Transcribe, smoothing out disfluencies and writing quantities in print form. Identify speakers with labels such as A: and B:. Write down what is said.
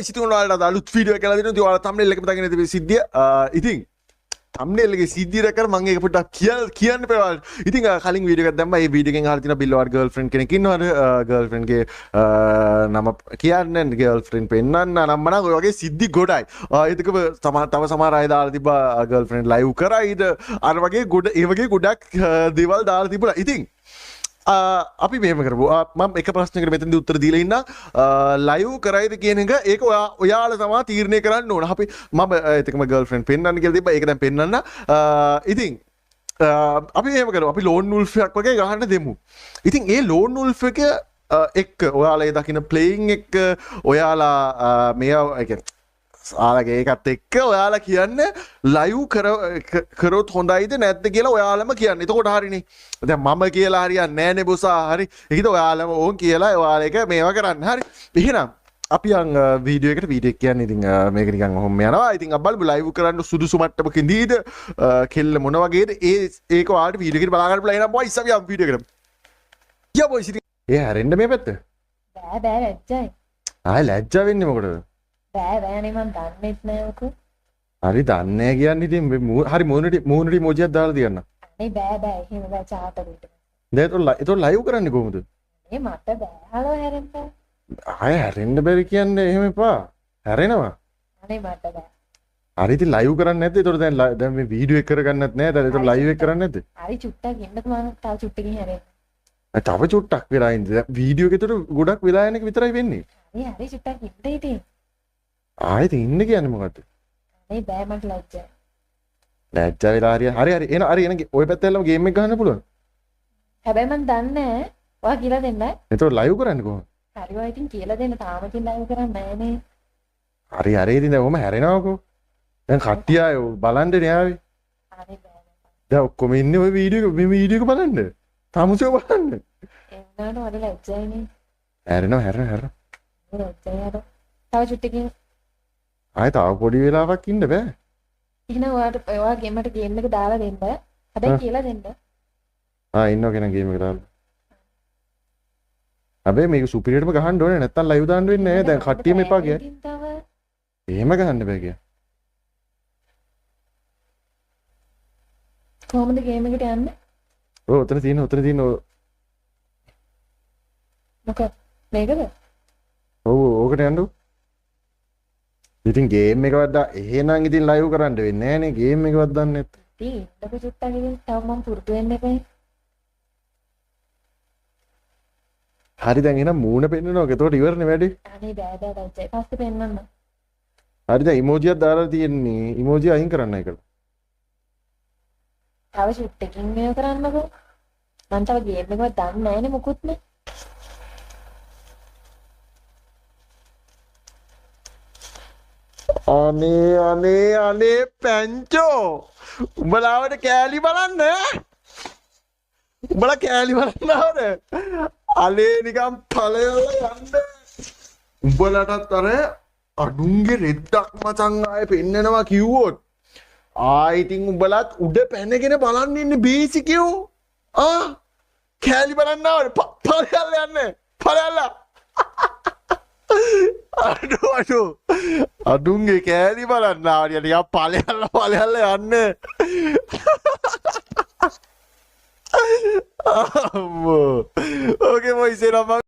A: ඉතින් ඔයාලට අලුත් වීඩියෝ එකක් කියලා දෙනවා. ඉතින් ඔයාලා thumbnail එකම දාගෙන ඉතින් සිද්ධිය ඉතින් thumbnail එකේ සිද්ධිය දැක්කම මම ඒක පොඩ්ඩක් කියන්න බෑ ඔයාලට. ඉතින් කලින් වීඩියෝ එකක් දැම්මා. ඒ වීඩියෝ එකෙන් අහලා තියෙනවා බිල්ලෝඩ් ගර්ල්ෆ්‍රෙන්ඩ් කෙනෙක් ඉන්නවද? ගර්ල්ෆ්‍රෙන්ඩ් ගේ නම කියන්නේ ගර්ල්ෆ්‍රෙන්ඩ් පෙන්නන්න නම් ඔය වගේ සිද්ධි ගොඩයි. ඒකම තව සමහර අය දාලා තිබ්බා ගර්ල්ෆ්‍රෙන්ඩ් ලයිව් කරයිද අර වගේ ඒ වගේ ගොඩක් දේවල් දාලා තිබුණා. ඉතින් අපි මෙහෙම කරමු. මම එක ප්‍රශ්නයකට මෙතනදී උත්තර දීලා ඉන්නම්. ලයිව් කරයිද කියන එක ඒක ඔයාලා තමයි තීරණය කරන්න ඕන. අපි මම ඒකම ගර්ල්ෆ්‍රෙන්ඩ් පෙන්නන්න කියලා තිබ්බා. ඒක දැන් පෙන්නන්න. ඉතින් අපි මෙහෙම කරමු. අපි ලෝන් වුල්ෆ් එකක් වගේ ගහන්න දෙමු. ඉතින් ඒ ලෝන් වුල්ෆ් එක එක්ක ඔයාලා ඒ දකින්න ප්ලේයින් එක ඔයාලා මේ ආලගේ ඒකත් එක්ක ඔයාලා කියන්න ලයිව් කරොත් හොඳයිද නැද්ද කියලා ඔයාලම කියන්න. එතකොට හරිනේ. දැන් මම කියලා හරියන්නේ නැහැනේ බොසා. හරි. ඒකද ඔයාලම ඕන් කියලා ඔයාලා එක මේවා කරන්න. හරි. එහෙනම් අපි යන් වීඩියෝ එකට වීඩියෝ එක කියන්නේ ඉතින් මේක නිකන් ඔහොම යනවා. ඉතින් බලමු ලයිව් කරන්න සුදුසු මට්ටමක ඉඳීද කෙල්ල මොන වගේද ඒක ඔයාලට වීඩියෝ එකට බලා ගන්න පුළුවන්. එහෙනම් බොයිස් අපි යන් වීඩියෝ එකට. යා බොයිස් ඉතින් ඒ හැරෙන්න මේ පැත්ත.
B: බෑ ලැජ්ජයි.
A: ආයි ලැජ්ජා වෙන්නේ මොකටද?
B: බෑනේ මම දන්නෙත් නෑ ඔක.
A: හරි දන්නේ කියන්නේ ඉතින් හරි මූණට ඉමෝජියක් දාලා තියන්න.
B: අනේ බෑ එහෙම බෑ චාටරුට.
A: දැන් ඒක ලයිව් කරන්නේ කොහොමද?
B: මේ මට බෑ හලෝ හැරෙන්න.
A: ආය හැරෙන්න බැරි කියන්නේ එහෙම එපා. හැරෙනවා.
B: අනේ මට බෑ.
A: හරි ඉතින් ලයිව් කරන්නේ නැද්ද? ඒතකොට දැන් මේ වීඩියෝ එක කරගන්නත් නෑ. දැන් ඒක ලයිව් එක කරන්නේ නැද්ද?
B: හරි චුට්ටක් ඉන්නත් මම තව චුට්ටකින් හැරෙන්න.
A: තව චුට්ටක් වෙලා ඉඳ. වීඩියෝ එකේතර ගොඩක් වෙලා යන එක විතරයි වෙන්නේ.
B: හරි චුට්ටක් ඉන්න ඉතින්.
A: ආයෙත් ඉන්න කියන්නේ මොකද්ද?
B: අනේ බෑ මට ලැජ්ජයි.
A: ලැජ්ජා වෙලා හරි එන ඔය පැත්තෙල්ලම ගේම් එක ගන්න පුළුවන්.
B: හැබැයි මම දන්නේ නෑ. ඔයා කියලා දෙන්න.
A: ඒතකොට ලයිව් කරන්නේ කොහොමද?
B: හරි ඔයා ඉතින් කියලා දෙන්න. තාම ඉතින් ලයිව් කරන්නේ නෑනේ.
A: හරි ඉතින් දැන් ඔහම හැරෙනවකෝ. දැන් කට්ටිය අය බලන්නේ ආවේ.
B: අනේ බෑ.
A: දැන් ඔක්කොම ඉන්නේ ඔය වීඩියෝ එක බලන්න. තාමුසෝ බලන්න.
B: එන්නාට වල ලැජ්ජයිනේ.
A: හැරෙනවා.
B: ලැජ්ජයි තව චුට්ටකින්
A: ආයෙ තව පොඩි වෙලාවක් ඉන්න බෑ.
B: එහෙනම් ඔයා ගේමට ගේම් එක දාලා දෙන්න. හැබැයි කියලා දෙන්න.
A: ඉන්නවා කෙනා ගේම් එක දාලා. හැබැයි මේක සුපිරියටම ගහන්න ඕනේ නැත්තම් ලයිව් දාන්න වෙන්නේ නැහැ. දැන් කට්ටියම එපා ගියා. එහෙම ගහන්න බෑ ගියා.
B: කොහොමද ගේම් එකට යන්නේ?
A: ඔතන තියෙන
B: මොකක්ද? මේකද?
A: ඕකට යන්න. ඉතින් ගේම් එකවත් එහෙනම් ඉතින් ලයිව් කරන්න වෙන්නේ නැහනේ. ගේම් එකවත් දන්නේ නැත්නම්.
B: ඉතින් ලොකු චුට්ටක් ඉතින් තව මම පුරුදු වෙන්න එපා.
A: හරි දැන් එහෙනම් මූණ පෙන්නනවා. ඒකට ඉවරනේ වැඩේ.
B: අනේ බෑ ලැජ්ජයි. පස්සේ පෙන්නන්න.
A: හරි දැන් ඉමෝජියක් දාලා තියෙන්නේ. ඉමෝජිය අයින් කරන්නයි කියලා.
B: තව චුට්ටකින් මේක කරන්නකෝ. මම තව ගේම් එකවත් දන්නේ නැහැනේ මොකුත් නේ. අනේ පැංචෝ උඹලාවට කෑලි බලන්න උඹලා කෑලි බලන්න ආවද අනේ නිකන් ඵලයලා යන්න උඹලටත් අර අඩුන්ගේ රෙද්දක් මචං ආයේ පෙන්නනවා කිව්වොත් ඉතින් උඹලත් උඩ පැනගෙන බලන්න ඉන්නේ බීසිකියෝ කෑලි බලන්න ආවද ඵලයලා යන්න ඵලයලා අඩුන්ගේ කෑලි බලන්න ආවද නිකන් ඵලයල්ලා යන්න අම්මෝ ඕකේ මොයිස් එනවා